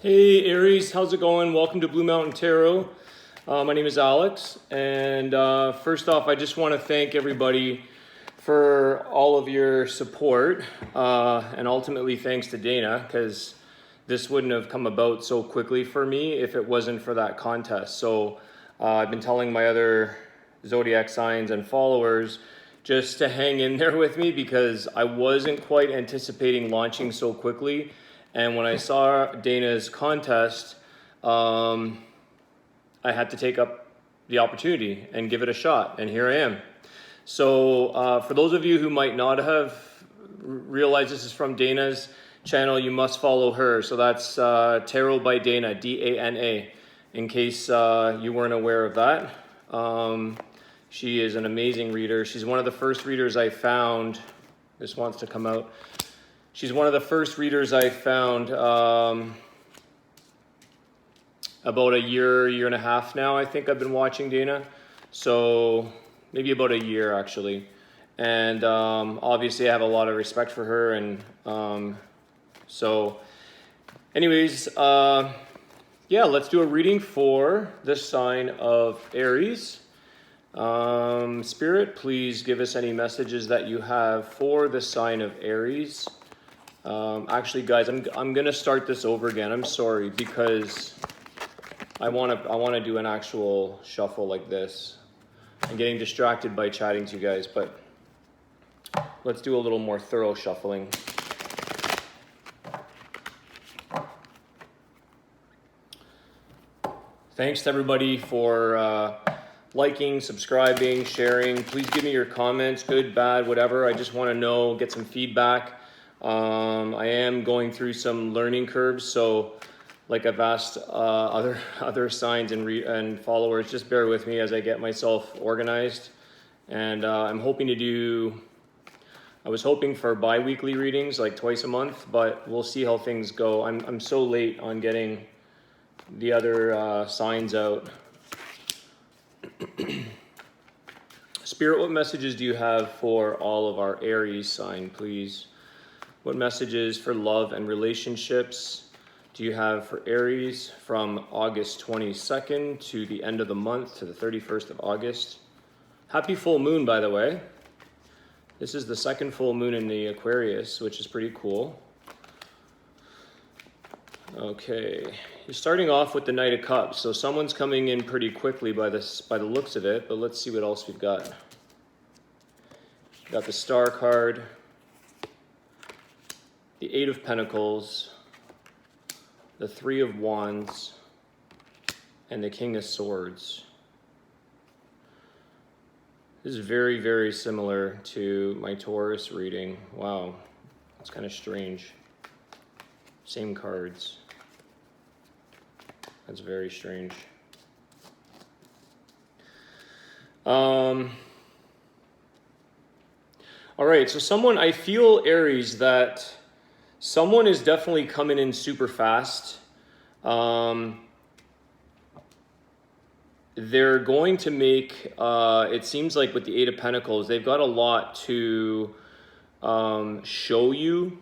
Hey Aries, how's it going? Welcome to Blue Mountain Tarot. My name is Alex, and first off, I just want to thank everybody for all of your support, and ultimately thanks to Dana, because this wouldn't have come about so quickly for me if it wasn't for that contest. So I've been telling my other zodiac signs and followers just to hang in there with me, because I wasn't quite anticipating launching so quickly. And when I saw Dana's contest, I had to take up the opportunity and give it a shot, and here I am. So for those of you who might not have realized this is from Dana's channel, you must follow her. So that's Tarot by Dana, D-A-N-A, in case you weren't aware of that. She is an amazing reader. She's one of the first readers I found. This wants to come out. She's one of the first readers I found about a year and a half now. I think I've been watching Dana. So maybe about a year actually. And obviously I have a lot of respect for her. And so anyways, yeah, let's do a reading for the sign of Aries. Spirit, please give us any messages that you have for the sign of Aries. Actually, guys, I'm gonna start this over again. I'm sorry, because I wanna do an actual shuffle like this. I'm getting distracted by chatting to you guys, but let's do a little more thorough shuffling. Thanks to everybody for liking, subscribing, sharing. Please give me your comments, good, bad, whatever. I just want to know, get some feedback. I am going through some learning curves, so like I've asked other signs and followers, just bear with me as I get myself organized. And I'm hoping to do, I was hoping for bi-weekly readings, like twice a month, but we'll see how things go. I'm so late on getting the other signs out. Spirit, what messages do you have for all of our Aries sign, please? What messages for love and relationships do you have for Aries from August 22nd to the end of the month, to the 31st of August? Happy full moon, by the way. This is the second full moon in the Aquarius, which is pretty cool. Okay, you're starting off with the Knight of Cups, so someone's coming in pretty quickly by the looks of it, but let's see what else we've got. We've got the Star card, the Eight of Pentacles, the Three of Wands, and the King of Swords. This is very, very similar to my Taurus reading. Wow, it's kind of strange. Same cards. That's very strange. All right, so I feel, Aries, that someone is definitely coming in super fast. They're going to make, it seems like with the Eight of Pentacles, they've got a lot to show you.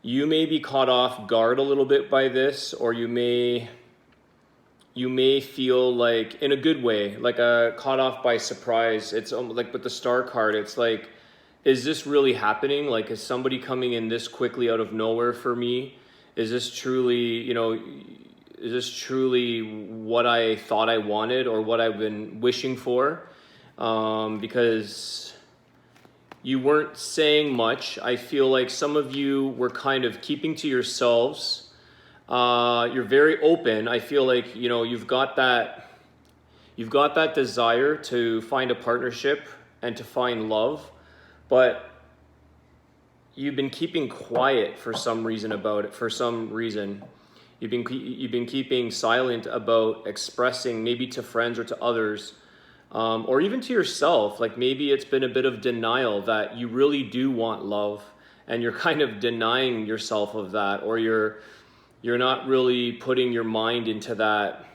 You may be caught off guard a little bit by this, or you may feel like, in a good way, like caught off by surprise. It's like with the Star card, it's like, is this really happening? Like, is somebody coming in this quickly out of nowhere for me? Is this truly, is this truly what I thought I wanted or what I've been wishing for? Because you weren't saying much. I feel like some of you were kind of keeping to yourselves. You're very open. I feel like, you've got that desire to find a partnership and to find love, but you've been keeping quiet for some reason about it. For some reason, you've been keeping silent about expressing, maybe to friends or to others, or even to yourself. Like maybe it's been a bit of denial that you really do want love, and you're kind of denying yourself of that, or you're not really putting your mind into that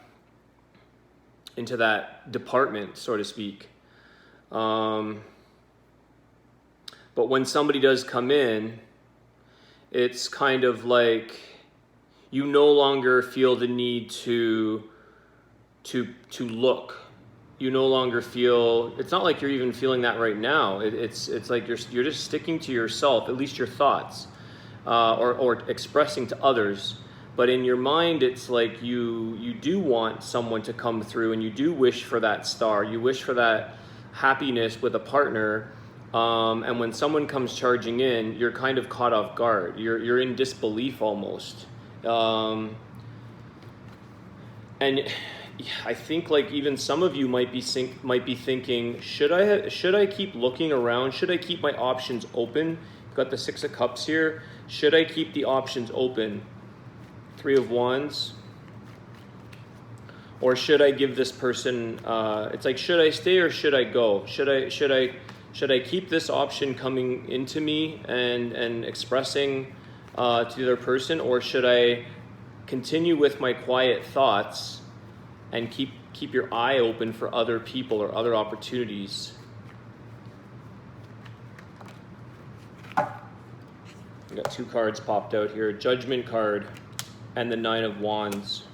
department, so to speak. But when somebody does come in, it's kind of like you no longer feel the need to look. You no longer feel, it's not like you're even feeling that right now. It's like you're just sticking to yourself, at least your thoughts, or expressing to others. But in your mind, it's like you do want someone to come through, and you do wish for that star. You wish for that happiness with a partner. And when someone comes charging in, you're kind of caught off guard. You're in disbelief almost. And I think like even some of you might be thinking, should I keep looking around? Should I keep my options open? I've got the 6 of Cups here. Should I keep the options open? 3 of Wands. Or should I give this person? It's like, should I stay or should I go? Should I keep this option coming into me and expressing to the other person, or should I continue with my quiet thoughts and keep your eye open for other people or other opportunities? I got 2 cards popped out here, Judgment card and the 9 of Wands.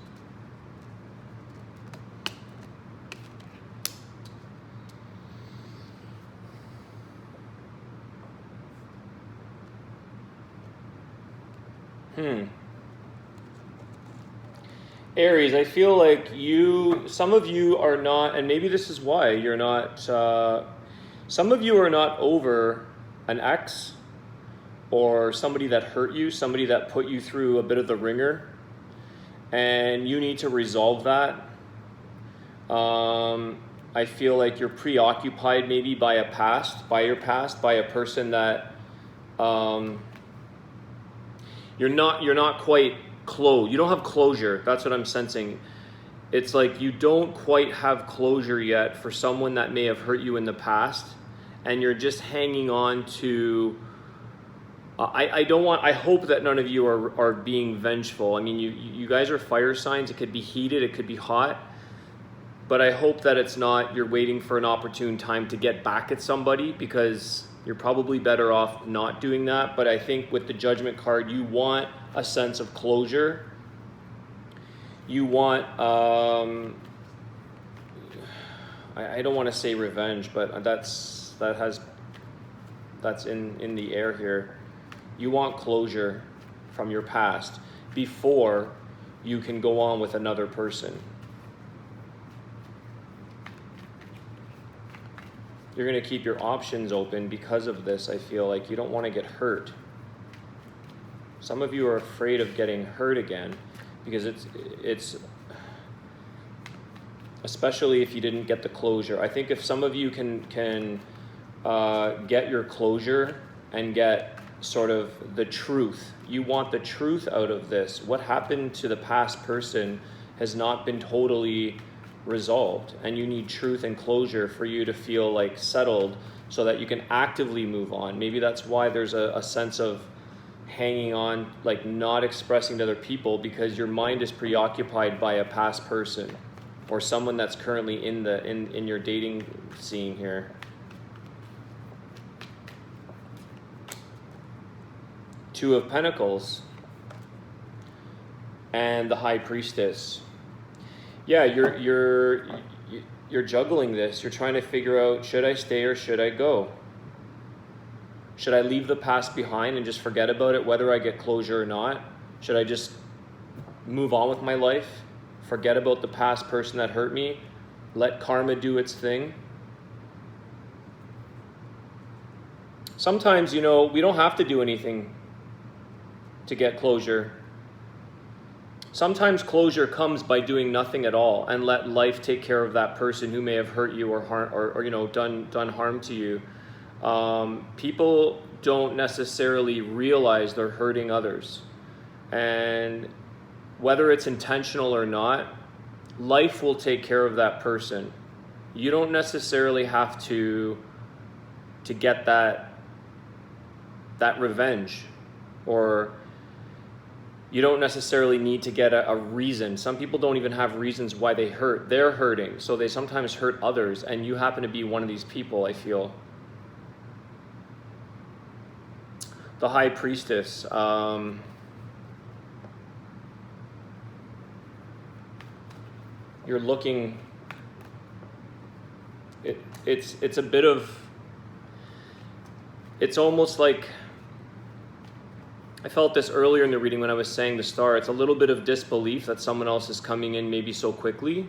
Aries, I feel like some of you are not, and maybe this is why you're not, some of you are not over an ex or somebody that hurt you, somebody that put you through a bit of the ringer, and you need to resolve that. I feel like you're preoccupied maybe by your past, by a person that you're not quite closed. You don't have closure. That's what I'm sensing. It's like you don't quite have closure yet for someone that may have hurt you in the past, and you're just hanging on to. I hope that none of you are being vengeful. I mean, you guys are fire signs. It could be heated, it could be hot, but I hope that it's not you're waiting for an opportune time to get back at somebody, because you're probably better off not doing that. But I think with the Judgment card, you want a sense of closure. You want, I don't want to say revenge, but that's in the air here. You want closure from your past before you can go on with another person. You're going to keep your options open because of this. I feel like you don't want to get hurt. Some of you are afraid of getting hurt again, because it's especially if you didn't get the closure. I think if some of you can get your closure and get sort of the truth, you want the truth out of this. What happened to the past person has not been totally resolved, and you need truth and closure for you to feel like settled so that you can actively move on. Maybe that's why there's a sense of hanging on, like not expressing to other people, because your mind is preoccupied by a past person or someone that's currently in your dating scene here. 2 of Pentacles and the High Priestess. Yeah, you're juggling this. You're trying to figure out, should I stay or should I go? Should I leave the past behind and just forget about it, whether I get closure or not? Should I just move on with my life, forget about the past person that hurt me, let karma do its thing? Sometimes, we don't have to do anything to get closure. Sometimes closure comes by doing nothing at all and let life take care of that person who may have hurt you or done harm to you. People don't necessarily realize they're hurting others, and whether it's intentional or not, life will take care of that person. You don't necessarily have to get that revenge, or you don't necessarily need to get a reason. Some people don't even have reasons why they hurt. They're hurting, so they sometimes hurt others, and you happen to be one of these people, I feel. The High Priestess. you're looking, it's a bit of, it's almost like, I felt this earlier in the reading when I was saying the star. It's a little bit of disbelief that someone else is coming in maybe so quickly.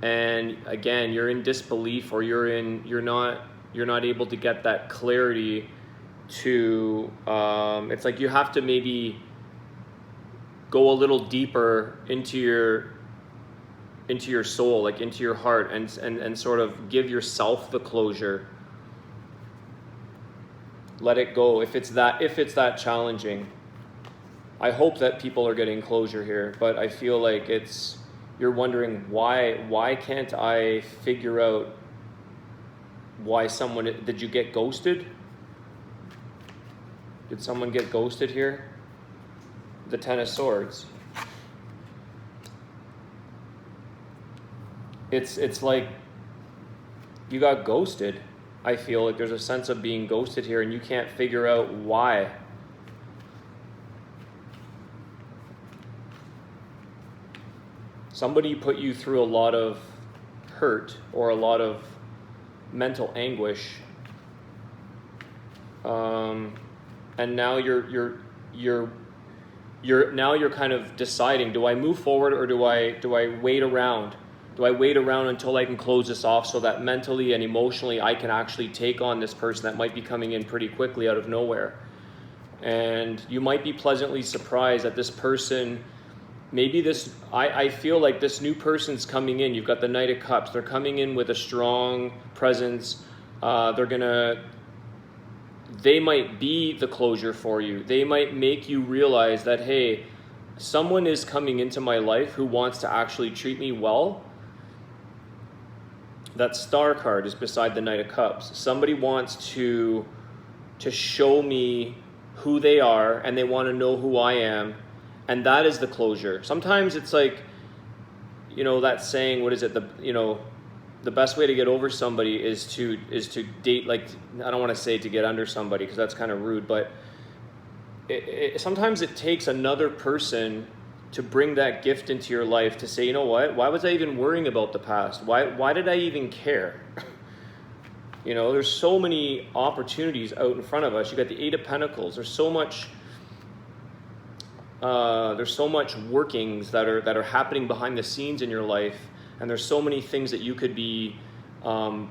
And again, you're in disbelief, or you're not able to get that clarity to, it's like you have to maybe go a little deeper into your soul, like into your heart, and sort of give yourself the closure. Let it go if it's that challenging. I hope that people are getting closure here, but I feel like you're wondering why can't I figure out why did you get ghosted? Did someone get ghosted here? The Ten of Swords. It's like you got ghosted. I feel like there's a sense of being ghosted here, and you can't figure out why. Somebody put you through a lot of hurt or a lot of mental anguish, and now you're kind of deciding: do I move forward, or do I wait around? Do I wait around until I can close this off so that mentally and emotionally I can actually take on this person that might be coming in pretty quickly out of nowhere? And you might be pleasantly surprised that this person, I feel like this new person's coming in. You've got the Knight of Cups. They're coming in with a strong presence. They might be the closure for you. They might make you realize that, hey, someone is coming into my life who wants to actually treat me well. That Star card is beside the Knight of Cups. Somebody wants to show me who they are, and they want to know who I am, and that is the closure. Sometimes it's like, that saying, what is it? The best way to get over somebody is to date, like, I don't want to say to get under somebody because that's kind of rude, but sometimes it takes another person to bring that gift into your life to say, you know what, why was I even worrying about the past? Why did I even care? There's so many opportunities out in front of us. You got the Eight of Pentacles. There's so much workings that are happening behind the scenes in your life, and there's so many things that you could be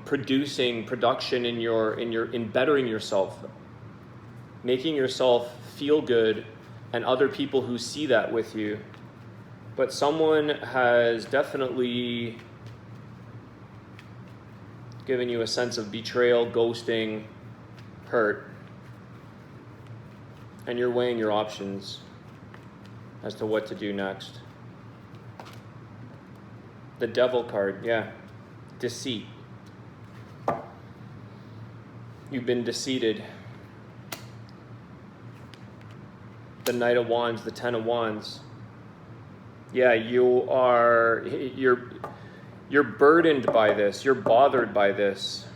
production in bettering yourself, making yourself feel good, and other people who see that with you. But someone has definitely given you a sense of betrayal, ghosting, hurt, and you're weighing your options as to what to do next. The Devil card, yeah. Deceit. You've been deceived. The Knight of Wands, the Ten of Wands. Yeah, you're burdened by this. You're bothered by this.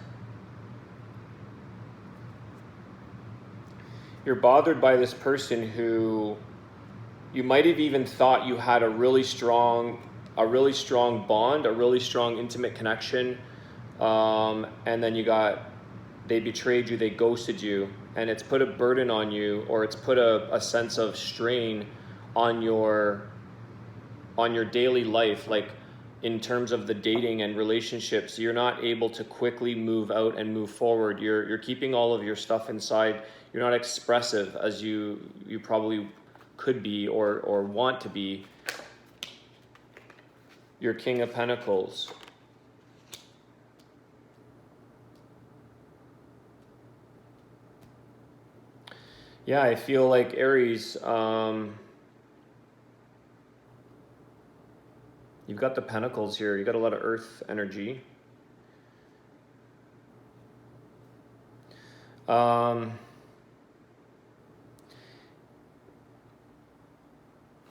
You're bothered by this person who you might have even thought you had a really strong bond, a really strong intimate connection, and then they betrayed you, they ghosted you, and it's put a burden on you, or it's put a sense of strain on your daily life, like in terms of the dating and relationships. You're not able to quickly move out and move forward. You're keeping all of your stuff inside. You're not expressive as you probably could be or want to be. Your King of Pentacles. Yeah, I feel like Aries, you've got the Pentacles here. You got a lot of Earth energy.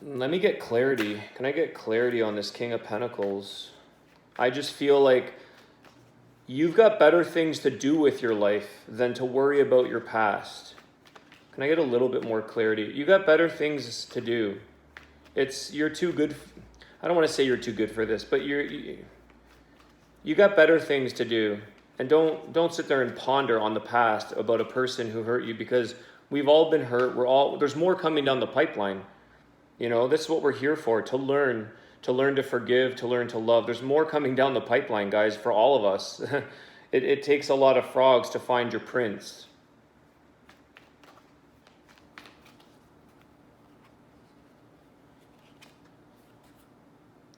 Let me get clarity. Can I get clarity on this King of Pentacles? I just feel like you've got better things to do with your life than to worry about your past. Can I get a little bit more clarity? You got better things to do. You're too good. I don't want to say you're too good for this, but you got better things to do. And don't sit there and ponder on the past about a person who hurt you, because we've all been hurt. There's more coming down the pipeline. You know, this is what we're here for, to learn to forgive, to learn to love. There's more coming down the pipeline, guys, for all of us. It takes a lot of frogs to find your prince.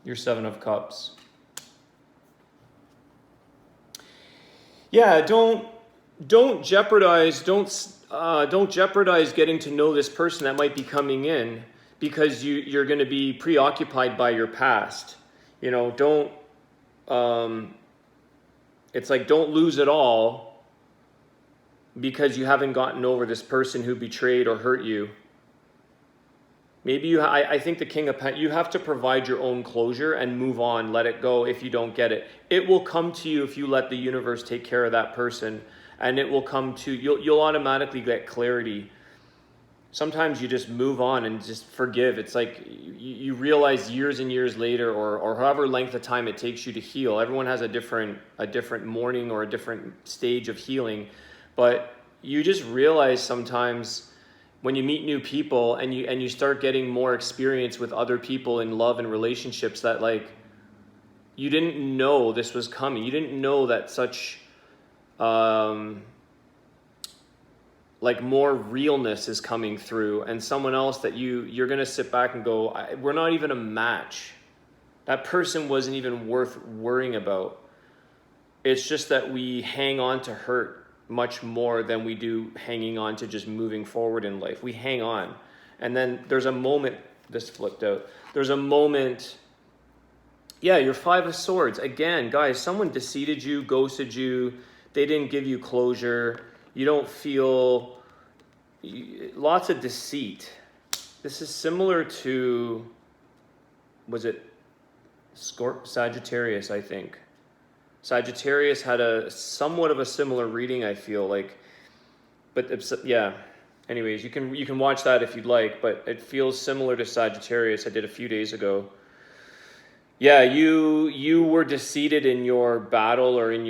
Your Seven of Cups. Yeah, don't jeopardize getting to know this person that might be coming in, because you're going to be preoccupied by your past. You know, it's like, don't lose it all because you haven't gotten over this person who betrayed or hurt you. Maybe I think the King of Pentacles, you have to provide your own closure and move on, let it go if you don't get it. It will come to you if you let the universe take care of that person, and it will come to, you'll automatically get clarity. Sometimes you just move on and just forgive. It's like you realize years and years later, or however length of time it takes you to heal. Everyone has a different morning or a different stage of healing, but you just realize sometimes when you meet new people and you start getting more experience with other people in love and relationships, that like you didn't know this was coming. You didn't know that such like more realness is coming through, and someone else that you're gonna sit back and go, we're not even a match. That person wasn't even worth worrying about. It's just that we hang on to hurt much more than we do hanging on to just moving forward in life. We hang on. And then there's a moment, this flipped out. There's a moment, yeah, your Five of Swords. Again, guys, someone deceived you, ghosted you. They didn't give you closure. You don't feel, lots of deceit. This is similar to, was it Sagittarius, I think. Sagittarius had a somewhat of a similar reading, I feel like, but it's, yeah. Anyways, you can watch that if you'd like, but it feels similar to Sagittarius I did a few days ago. Yeah, you were deceived in your battle, or in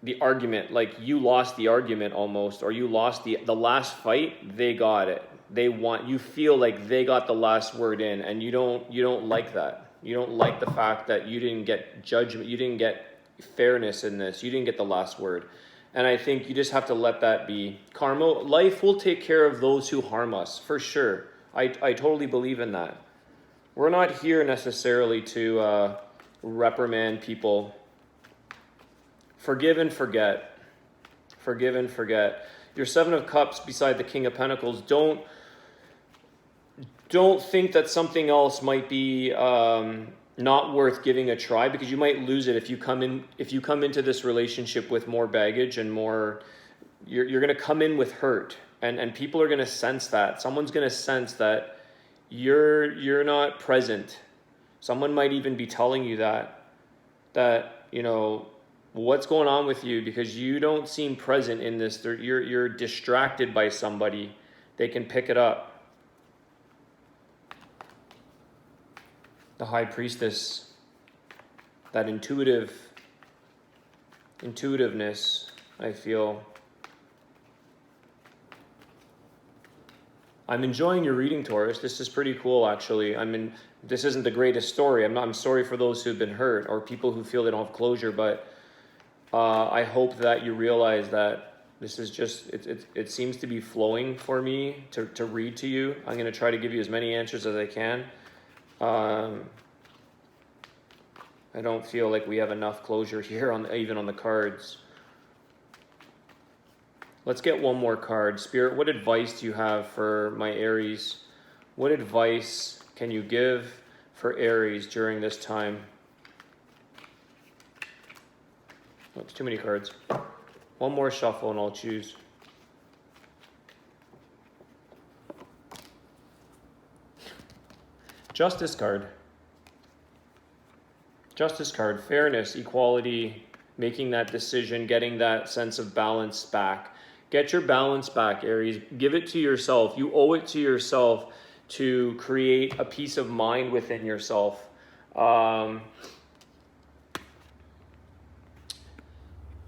the argument. Like you lost the argument almost, or you lost the last fight. They got it. You feel like they got the last word in, and you don't like that. You don't like the fact that you didn't get judgment, you didn't get fairness in this, you didn't get the last word. And I think you just have to let that be. Karma, life will take care of those who harm us, for sure. I totally believe in that. We're not here necessarily to reprimand people. Forgive and forget. Forgive and forget. Your Seven of Cups beside the King of Pentacles, don't think that something else might be not worth giving a try, because you might lose it if you come into this relationship with more baggage and more. You're going to come in with hurt, and people are going to sense that. Someone's going to sense that you're not present. Someone might even be telling you that you know what's going on with you, because you don't seem present in this. You're distracted by somebody. They can pick it up. The High Priestess, that intuitiveness, I feel. I'm enjoying your reading, Taurus. This is pretty cool, actually. This isn't the greatest story. I'm sorry for those who've been hurt or people who feel they don't have closure, but I hope that you realize that this is just, it seems to be flowing for me to read to you. I'm going to try to give you as many answers as I can. I don't feel like we have enough closure here even on the cards. Let's get one more card. Spirit, what advice do you have for my Aries? What advice can you give for Aries during this time? Oh, it's too many cards. One more shuffle and I'll choose. Justice card. Justice card. Fairness, equality, making that decision, getting that sense of balance back. Get your balance back, Aries. Give it to yourself. You owe it to yourself to create a peace of mind within yourself.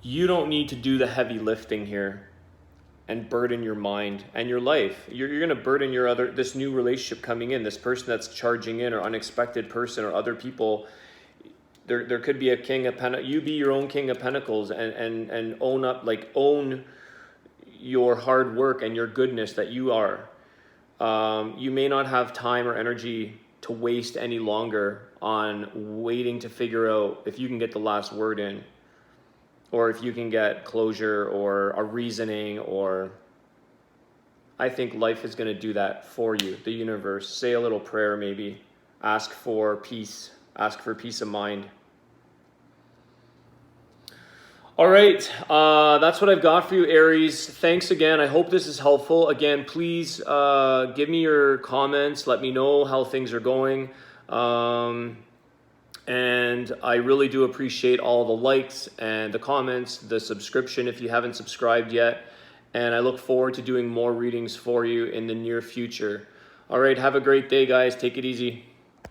You don't need to do the heavy lifting here and burden your mind and your life. You're going to burden this new relationship coming in, this person that's charging in, or unexpected person, or other people. There could be a king of pentacles. You be your own king of pentacles, and own your hard work and your goodness that you are. You may not have time or energy to waste any longer on waiting to figure out if you can get the last word in, or if you can get closure or a reasoning, or I think life is going to do that for you. The universe. Say a little prayer maybe. Ask for peace. Ask for peace of mind. All right, that's what I've got for you, Aries. Thanks again. I hope this is helpful. Again, please give me your comments. Let me know how things are going. And I really do appreciate all the likes and the comments, the subscription if you haven't subscribed yet. And I look forward to doing more readings for you in the near future. All right, have a great day, guys. Take it easy.